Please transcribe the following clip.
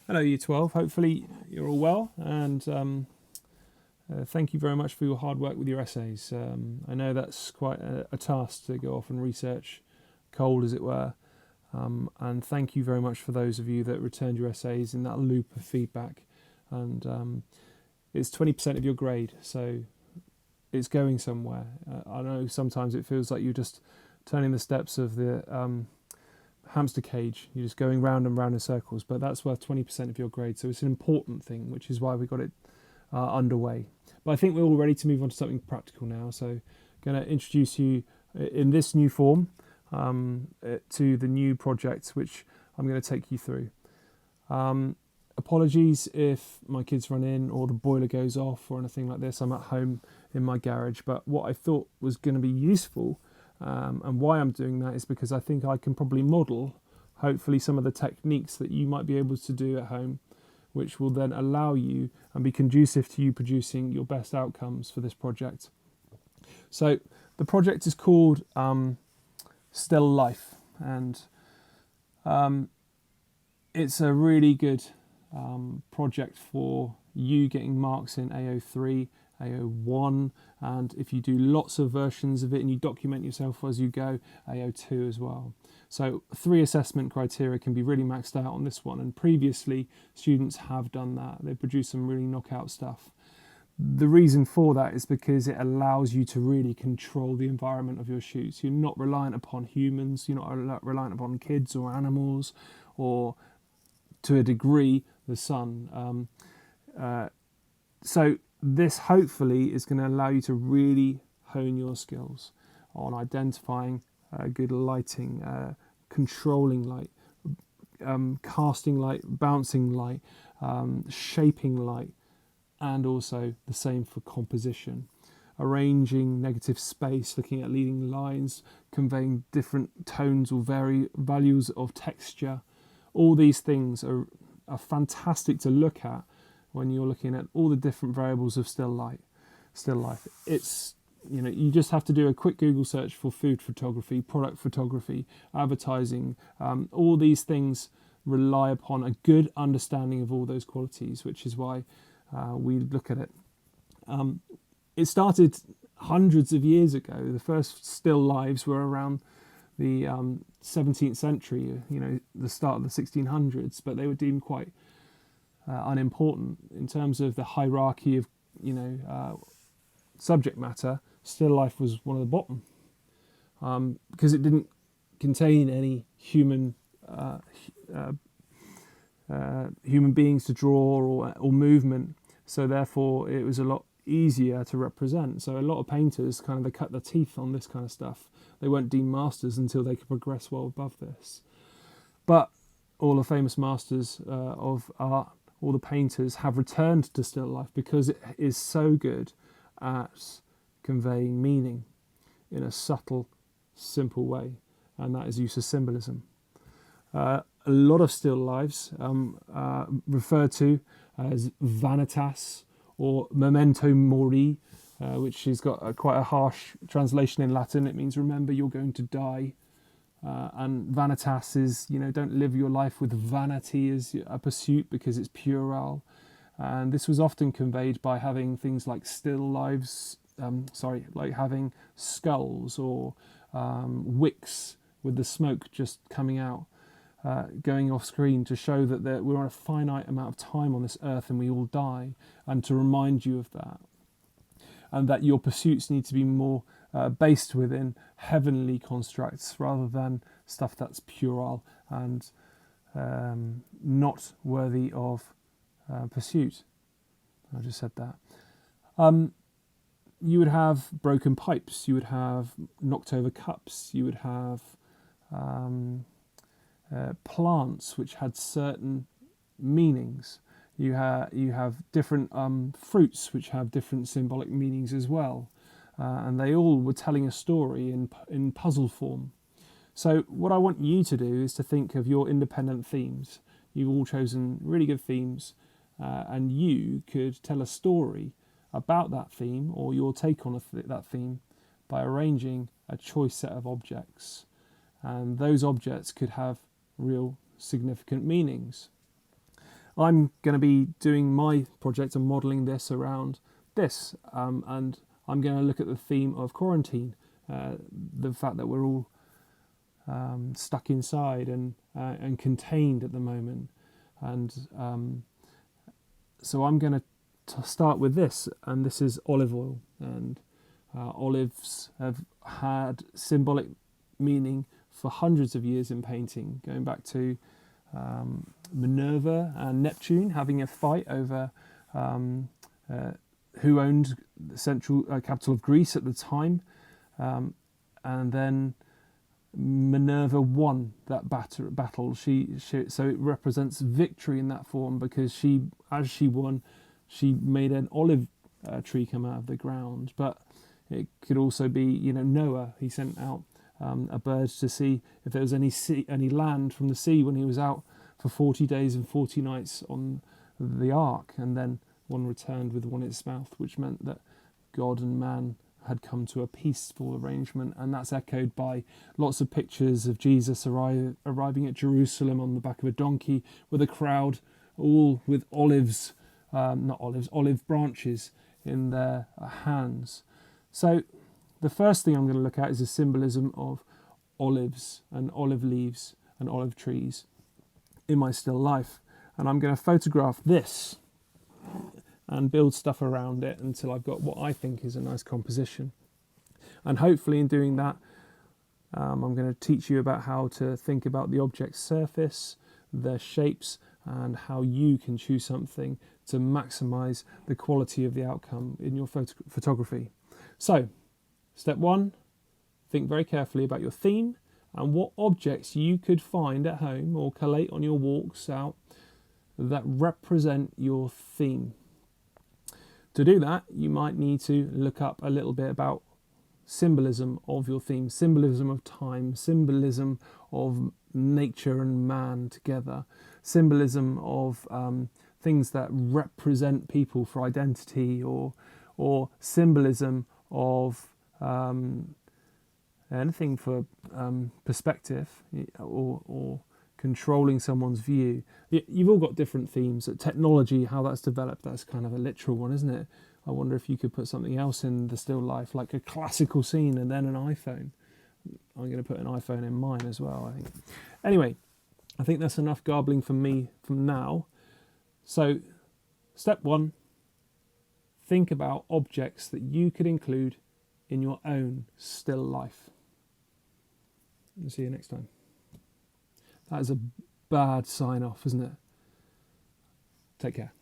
Hello, Year 12. Hopefully you're all well, and thank you very much for your hard work with your essays. I know that's quite a task to go off and research, cold as it were, and thank you very much for those of you that returned your essays in that loop of feedback. And it's 20% of your grade, so it's going somewhere. I know sometimes it feels like you're just turning the steps of the hamster cage. You're just going round and round in circles, but that's worth 20% of your grade. So it's an important thing, which is why we got it underway. But I think we're all ready to move on to something practical now. So I'm going to introduce you in this new form to the new project, which I'm going to take you through. Apologies if my kids run in or the boiler goes off or anything like this. I'm at home in my garage, but what I thought was going to be useful and why I'm doing that is because I think I can probably model, hopefully, some of the techniques that you might be able to do at home, which will then allow you and be conducive to you producing your best outcomes for this project. So the project is called Still Life, and it's a really good project for you getting marks in AO3, AO1, and if you do lots of versions of it and you document yourself as you go, AO2 as well. So 3 assessment criteria can be really maxed out on this one, and previously students have done that. They produced some really knockout stuff. The reason for that is because it allows you to really control the environment of your shoots. You're not reliant upon humans, you're not reliant upon kids or animals, or to a degree the sun. So this hopefully is going to allow you to really hone your skills on identifying good lighting, controlling light, casting light, bouncing light, shaping light, and also the same for composition. Arranging negative space, looking at leading lines, conveying different tones or values of texture. All these things are fantastic to look at when you're looking at all the different variables of still life. It's, you just have to do a quick Google search for food photography, product photography, advertising. All these things rely upon a good understanding of all those qualities, which is why we look at it. It started hundreds of years ago. The first still lives were around the 17th century, the start of the 1600s, but they were deemed quite unimportant in terms of the hierarchy of subject matter. Still life was one of the bottom because it didn't contain any human beings to draw or movement, so therefore it was a lot easier to represent. So a lot of painters they cut their teeth on this kind of stuff. They weren't deemed masters until they could progress well above this. But all the famous masters of art, all the painters, have returned to still life because it is so good at conveying meaning in a subtle, simple way, and that is use of symbolism. A lot of still lives referred to as vanitas or memento mori, which has got quite a harsh translation in Latin. It means remember you're going to die. And vanitas is, don't live your life with vanity as a pursuit because it's puerile. And this was often conveyed by having things like still lives, like having skulls or wicks with the smoke just coming out, going off screen to show that we're on a finite amount of time on this earth and we all die, and to remind you of that. And that your pursuits need to be more based within heavenly constructs rather than stuff that's puerile and not worthy of pursuit. I just said that. You would have broken pipes, you would have knocked over cups, you would have plants which had certain meanings. You have different fruits which have different symbolic meanings as well, and they all were telling a story in puzzle form. So what I want you to do is to think of your independent themes. You've all chosen really good themes, and you could tell a story about that theme or your take on that theme by arranging a choice set of objects, and those objects could have real significant meanings. I'm going to be doing my project and modelling this around this, and I'm going to look at the theme of quarantine, the fact that we're all stuck inside and contained at the moment, and so I'm going to start with this, and this is olive oil, and olives have had symbolic meaning for hundreds of years in painting, going back to Minerva and Neptune having a fight over who owned the central capital of Greece at the time, and then Minerva won that battle. She so it represents victory in that form, because as she won, she made an olive tree come out of the ground. But it could also be, Noah. He sent out a bird to see if there was any land from the sea when he was out for 40 days and 40 nights on the ark, and then one returned with one in its mouth, which meant that God and man had come to a peaceful arrangement. And that's echoed by lots of pictures of Jesus arriving at Jerusalem on the back of a donkey with a crowd, all with olive branches in their hands. So the first thing I'm going to look at is the symbolism of olives and olive leaves and olive trees in my still life. And I'm going to photograph this and build stuff around it until I've got what I think is a nice composition. And hopefully in doing that, I'm going to teach you about how to think about the object's surface, their shapes, and how you can choose something to maximize the quality of the outcome in your photography. So, step one, think very carefully about your theme and what objects you could find at home or collate on your walks out that represent your theme. To do that, you might need to look up a little bit about symbolism of your theme, symbolism of time, symbolism of nature and man together, symbolism of things that represent people for identity, or symbolism of anything for perspective, or controlling someone's view. You've all got different themes. Technology, how that's developed, that's kind of a literal one, isn't it? I wonder if you could put something else in the still life, like a classical scene and then an iPhone. I'm going to put an iPhone in mine as well, I think. Anyway, I think that's enough garbling from me from now. So, step one, think about objects that you could include in your own still life. I'll see you next time. That is a bad sign off, isn't it? Take care.